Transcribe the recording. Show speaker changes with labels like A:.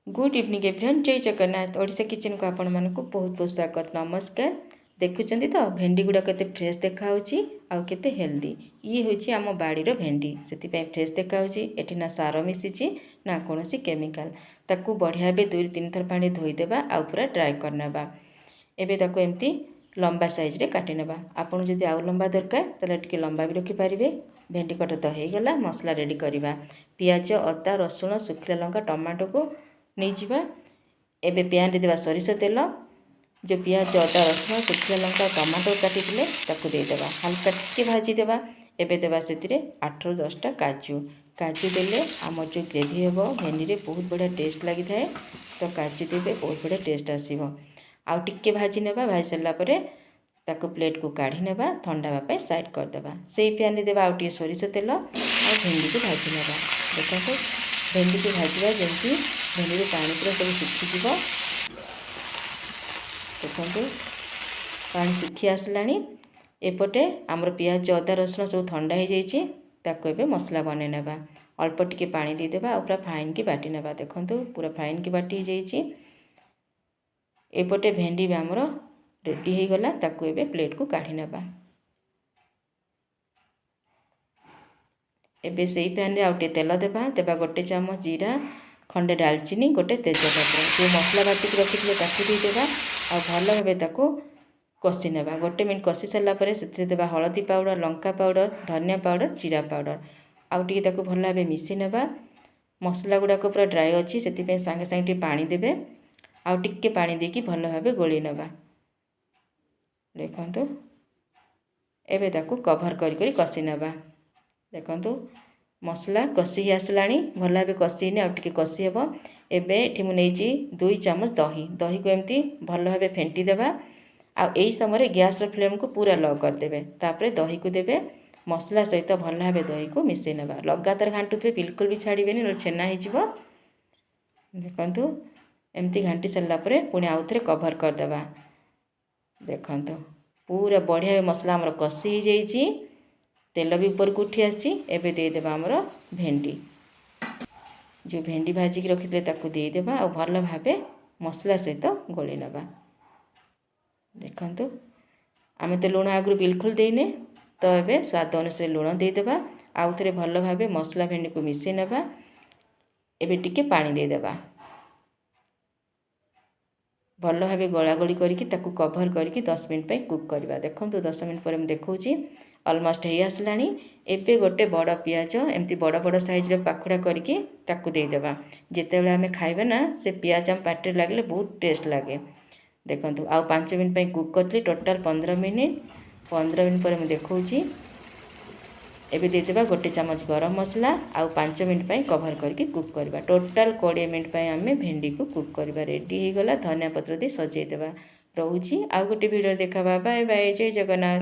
A: Good evening everyone, जय Jagannath. Odisha kitchen को आपण मानक बहुत बहुत स्वागत, नमस्कार। देखुं तो भेंडी गुड़ा के फ्रेश देखा आते हेल्दी। ये हूँ आम बाड़ीर भेंडी, से फ्रेश देखा ये ना सार मिसी ना कौन केमिकाल। ताकू बढ़िया भाव 2-3 थर पानी धोईदेवा आ पूरा ड्राए करने। एवं ताको एमती लंबा साइज रे काटी नेबा। आपन जदि आउ लंबा दरकार ताले टिके लंबा भी रखिपारे। भेंडी कटा तो हो गला, मसला रेडी करवा। पियाज, अदा, रसुण, सुखिला लंका, टमाटो को नहीं जावा। एवं पैन रे देवा सरिष तेल, जो पियाज, अदा, रसुण, सुखिला लंका, टमाटो काटी देदेवा। हल्का टिके भाजीदेवा। एवं देवा से 8 ରୁ 10ଟା काजू। काजू देले आम जो ग्रेवी हे भेंडी रे बहुत बढ़िया टेस्ट लगी थाए। तो काजू देवे बहुत बढ़िया टेस्ट आसीबो। आउ टिके भाजी नेबा। भाजी सारा पर ताको प्लेट को काढ़ी नेबा, ठंडा होगा साइड करदेबा। से पैन देवा आउ टिके सरिष तेल आ भेंडी को भाजी नेबा। देखो भेंडी को भाजवा जमी भेंडी पानी पूरा सब सुखीज। देखो पानी सुखी आसला। एपटे आमर पियाज, अदा, रसुण सब ठंडा हो जाए। मसला बने नेबा। अल्प टिके पानी देदेबा आ पूरा फाइन की बाटी नेबा। देखो पूरा फाइन की बाटी जाइए। एपटे भेंडी भी आमर रेडी हो गला। ताकू एबे प्लेट को काढ़ी नेबा। एबे से पैन रे आउटे तेल देबा। देबा 1 चामच जीरा, खंडे डालचीनी, 1 तेजपत्र, जो मसला बाटिक रखी ताकू देदेबा। आ भल भावे ताकू कषि नेबा। 1 मिनट कषि सारा पर से देबा हलदी पाउडर, लंका पाउडर, धनिया पाउडर, जीरा पाउडर। आउ टिके ताकू भल भावे मिसी नेबा। मसला गुड़ाक पूरा ड्राए अच्छी से सांगे सांगे पानी देबे। आउ टिके पानी देकी भल भावे गोली नेबा। देखो एबे ताकू कभर करी कषि नेबा। देखो मसला कषि आसला। भल भाव कषि आउ टिके कषि हेबो। एबे एठी मु नेइची 2 चामच दही। दही को एमती भल भाव फेंटी देबा। आ एई समय गैस रो फ्लेम को पूरा लो कर देबे। तापरे दही को देबे। मसला सहित भल भाव दही को मिसै नेबा। लगातार घांटुथे, बिल्कुल भी छाड़ीबेनी, न छेना हो जिवो। देखो एमती घांटी सारा पर पुणी आउ थे कभर कर देबा। देखो पूरा बढ़िया मसला आमर कषि हो जाइए। तेल भी ऊपर को उठी आसी। एबे दे देबा आमर भेंडी, जो भेंडी भाजिक रखिले ताकू दे देबा। आ भल भावे मसला सहित गोली नेबा। देखो आमे तो लुण आगु बिल्कुल देने, तो एबे स्वाद अनुसार लुण दे देबा। आउ थे भल भावे मसला भेंडी को मिसै नेबा। एबे टिके पानी दे देबा। भल भावे गला गली करके ताकू कभर करके 10 मिनट पे कुक करवा। देखो 10 मिनट पर मैं देखौची ऑलमोस्ट हो आसला। एबे 1 बड़ पियाज एमती बड़ बड़ साइज रे पाखुड़ा करके ताकू दे देबा। जेतेबेले आमे खाइबे ना से पियाज हम पाटे लागले बहुत टेस्ट लागे। देखो आउ 5 मिनट पे कुक करली। Total 15 minute. 15 मिनट पर मैं देखौची। एबे दे देबा 1 चामच गरम मसला। आउ 5 मिनट पे कभर करके कुक करवा। टोटाल 20 मिनट पे आमे भेंडी को कुक करवा। रेडी हो गला। धनिया पत्र दे सजाई देबा। रहूची आउ गोटे वीडियो देखा। बाय बाय, जय जगन्नाथ।